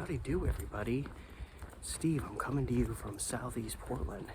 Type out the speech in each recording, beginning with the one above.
Howdy do, everybody. Steve, I'm coming to you from southeast Portland,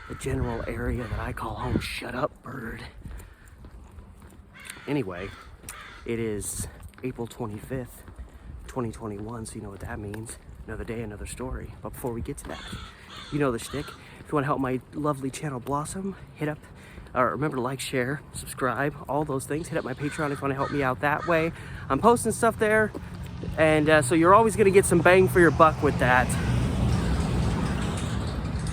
the general area that I call home. Shut up, bird. Anyway, it is April 25th, 2021, so you know what that means. Another day, another story. But before we get to that, you know the shtick. If you want to help my lovely channel blossom, hit up, or remember to like, share, subscribe, all those things. Hit up my Patreon if you want to help me out that way. I'm posting stuff there, and so you're always going to get some bang for your buck with that.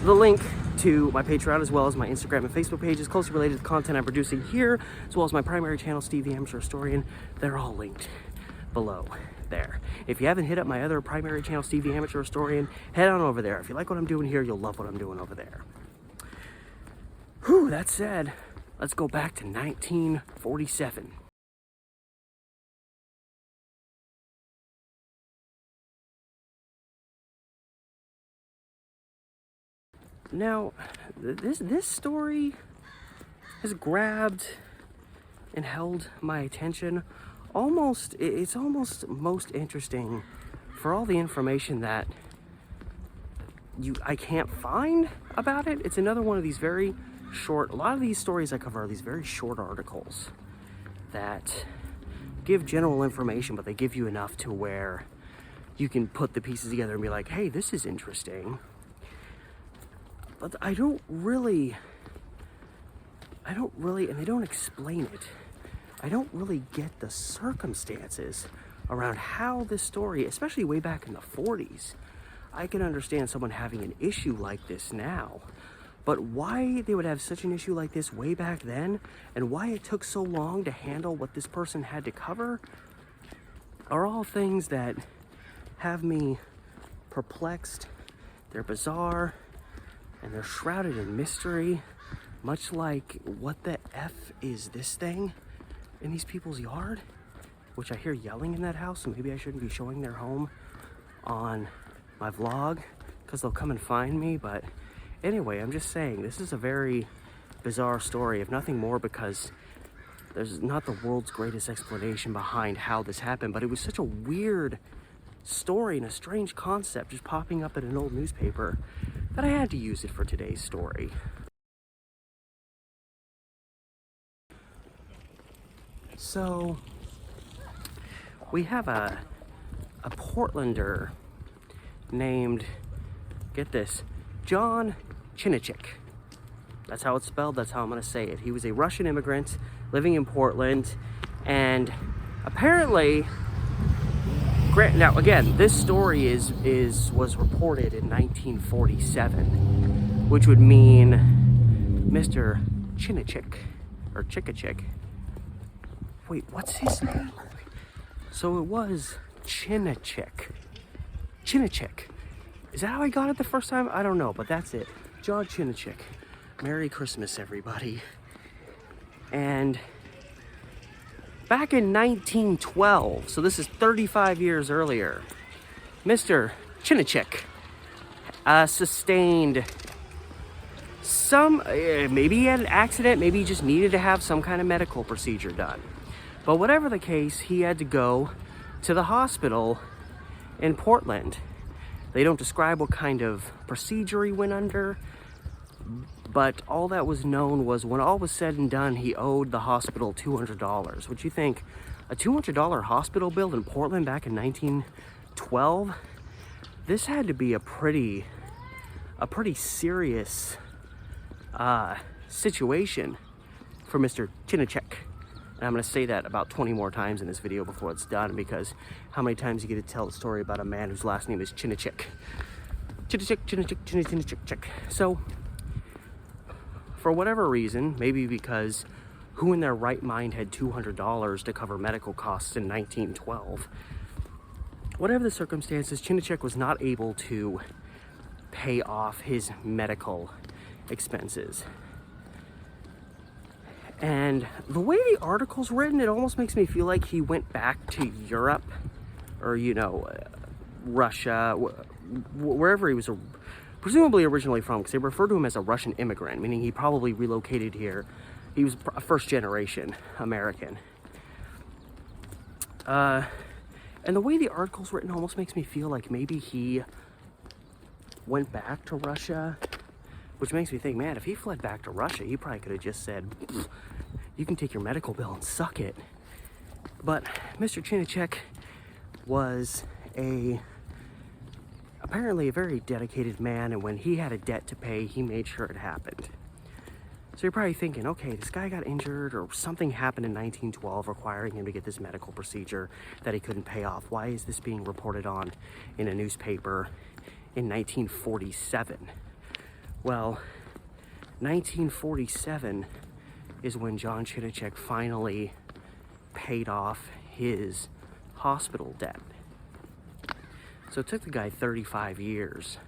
The link to my Patreon as well as my Instagram and Facebook page is closely related to the content I'm producing here, as well as my primary channel, Steve the Amateur Historian. They're all linked below there. If you haven't hit up my other primary channel, Steve the Amateur Historian, head on over there. If you like what I'm doing here, you'll love what I'm doing over there. Whew, that said, let's go back to 1947. Now, this story has grabbed and held my attention. It's almost most interesting for all the information that I can't find about it. It's another one of these very short, a lot of these stories I cover are these very short articles that give general information, but they give you enough to where you can put the pieces together and be like, hey, this is interesting. But I don't really, and they don't explain it. I don't really get the circumstances around how this story, especially way back in the 40s, I can understand someone having an issue like this now, but why they would have such an issue like this way back then, and why it took so long to handle what this person had to cover, are all things that have me perplexed. They're bizarre, and they're shrouded in mystery, much like what the F is this thing in these people's yard, which I hear yelling in that house, so maybe I shouldn't be showing their home on my vlog, because they'll come and find me. But anyway, I'm just saying, this is a very bizarre story, if nothing more because there's not the world's greatest explanation behind how this happened, but it was such a weird story and a strange concept just popping up in an old newspaper that I had to use it for today's story. So we have a Portlander named, get this, John Chinichik. That's how it's spelled, that's how I'm gonna say it. He was a Russian immigrant living in Portland, and apparently, now again, this story was reported in 1947, which would mean Mr. Chinichik, or Chikachik. Wait, what's his name? So it was Chinichik. Chinichik. Is that how I got it the first time? I don't know, but that's it. John Chinichik. Merry Christmas, everybody. And back in 1912, so this is 35 years earlier, Mr. Chinichik sustained some, maybe he had an accident, maybe he just needed to have some kind of medical procedure done. But whatever the case, he had to go to the hospital in Portland. They don't describe what kind of procedure he went under, but all that was known was when all was said and done, he owed the hospital $200. Would you think a $200 hospital bill in Portland back in 1912? This had to be a pretty serious situation for Mr. Chinichik. And I'm going to say that about 20 more times in this video before it's done, because how many times you get to tell the story about a man whose last name is Chinichik? Chinichik, Chinichik, Chinichik, Chinichik. So, for whatever reason, maybe because who in their right mind had $200 to cover medical costs in 1912? Whatever the circumstances, Chinichik was not able to pay off his medical expenses. And the way the article's written, it almost makes me feel like he went back to Europe, or, you know, Russia, wherever he was presumably originally from, because they refer to him as a Russian immigrant, meaning he probably relocated here. He was a first-generation American. And the way the article's written almost makes me feel like maybe he went back to Russia, which makes me think, man, if he fled back to Russia, he probably could have just said, you can take your medical bill and suck it. But Mr. Chinachek was apparently a very dedicated man, and when he had a debt to pay, he made sure it happened. So you're probably thinking, okay, this guy got injured or something happened in 1912 requiring him to get this medical procedure that he couldn't pay off. Why is this being reported on in a newspaper in 1947? Well, 1947 is when John Chinachek finally paid off his hospital debt. So it took the guy 35 years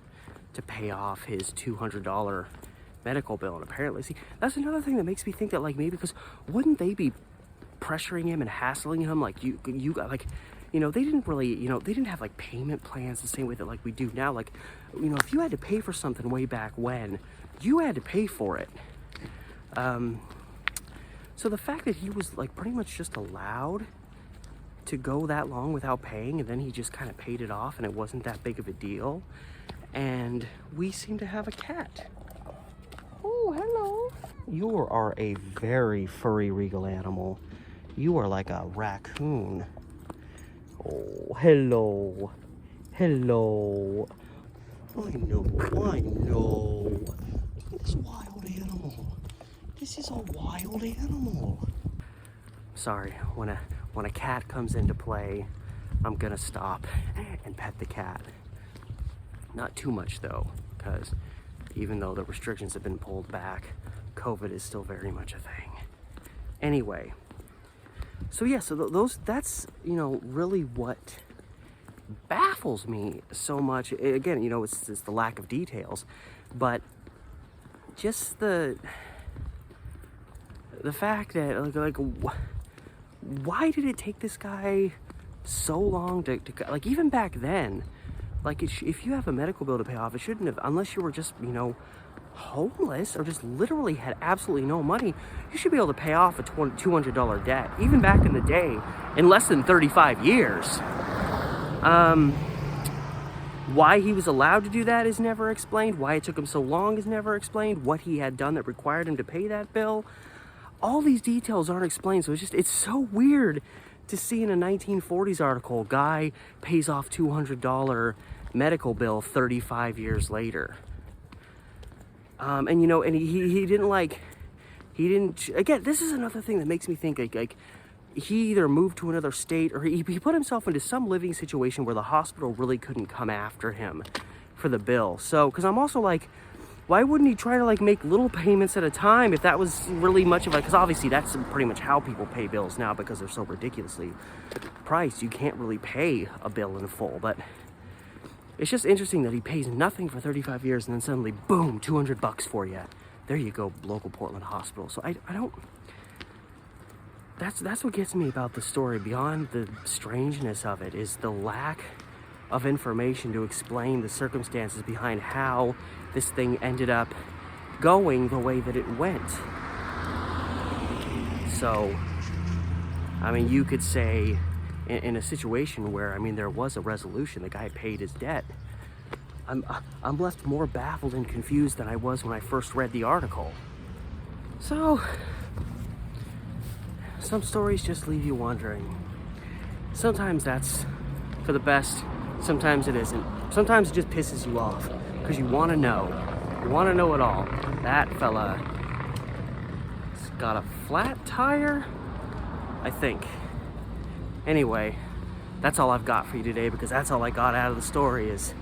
to pay off his $200 medical bill. And apparently, see, that's another thing that makes me think that, like, maybe because wouldn't they be pressuring him and hassling him? Like, you got, like, you know, they didn't really, you know, they didn't have like payment plans the same way that like we do now. Like, you know, if you had to pay for something way back when, you had to pay for it. So the fact that he was like pretty much just allowed to go that long without paying, and then he just kind of paid it off and it wasn't that big of a deal. And we seem to have a cat. Oh, hello. You are a very furry regal animal. You are like a raccoon. Oh, hello. Hello. I know. Look at this wild animal. This is a wild animal. Sorry, when a cat comes into play, I'm gonna stop and pet the cat. Not too much though, because even though the restrictions have been pulled back, COVID is still very much a thing. Anyway, so yeah, so that's, you know, really what baffles me so much. Again, you know, it's the lack of details, but just the fact that like why did it take this guy so long to like, even back then, like if you have a medical bill to pay off, it shouldn't have, unless you were just, you know, homeless or just literally had absolutely no money, you should be able to pay off a $200 debt, even back in the day, in less than 35 years. Why he was allowed to do that is never explained. Why it took him so long is never explained. What he had done that required him to pay that bill. All these details aren't explained, so it's so weird to see in a 1940s article, guy pays off $200 medical bill 35 years later. And you know, and he didn't, again, this is another thing that makes me think like he either moved to another state or he put himself into some living situation where the hospital really couldn't come after him for the bill. So, because I'm also like, why wouldn't he try to like make little payments at a time if that was really much of a, because obviously that's pretty much how people pay bills now because they're so ridiculously priced. You can't really pay a bill in full, but it's just interesting that he pays nothing for 35 years and then suddenly, boom, $200 for you. There you go, local Portland hospital. So I don't, that's what gets me about the story, beyond the strangeness of it, is the lack of information to explain the circumstances behind how this thing ended up going the way that it went. So, I mean, you could say in a situation where, I mean, there was a resolution, the guy paid his debt. I'm left more baffled and confused than I was when I first read the article. So, some stories just leave you wondering. Sometimes that's for the best, sometimes it isn't. Sometimes it just pisses you off because you want to know. You want to know it all. That fella has got a flat tire, I think. Anyway, that's all I've got for you today, because that's all I got out of the story is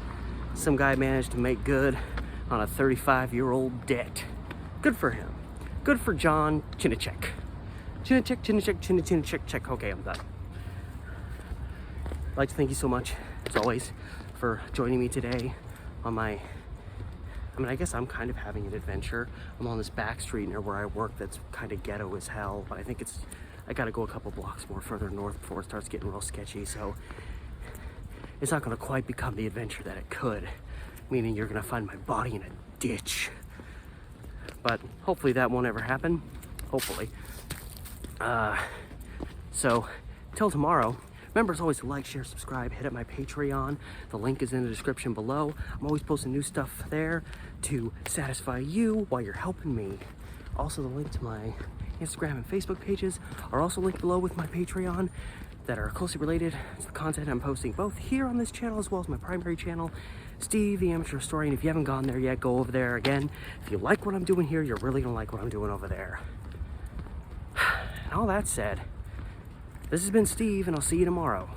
some guy managed to make good on a 35-year-old debt. Good for him. Good for John Chinachek. Chinachek. Okay, I'm done. I'd like to thank you so much, as always, for joining me today on my, I mean, I guess I'm kind of having an adventure. I'm on this back street near where I work that's kind of ghetto as hell, but I think I gotta go a couple blocks more further north before it starts getting real sketchy, so it's not gonna quite become the adventure that it could, meaning you're gonna find my body in a ditch. But hopefully that won't ever happen. Hopefully. So, till tomorrow, Remember, as always, to like, share, subscribe, hit up my Patreon. The link is in the description below. I'm always posting new stuff there to satisfy you while you're helping me. Also, the link to my Instagram and Facebook pages are also linked below with my Patreon that are closely related to the content I'm posting both here on this channel as well as my primary channel, Steve the Amateur Historian. If you haven't gone there yet, go over there. Again, if you like what I'm doing here, you're really gonna like what I'm doing over there. And all that said, this has been Steve, and I'll see you tomorrow.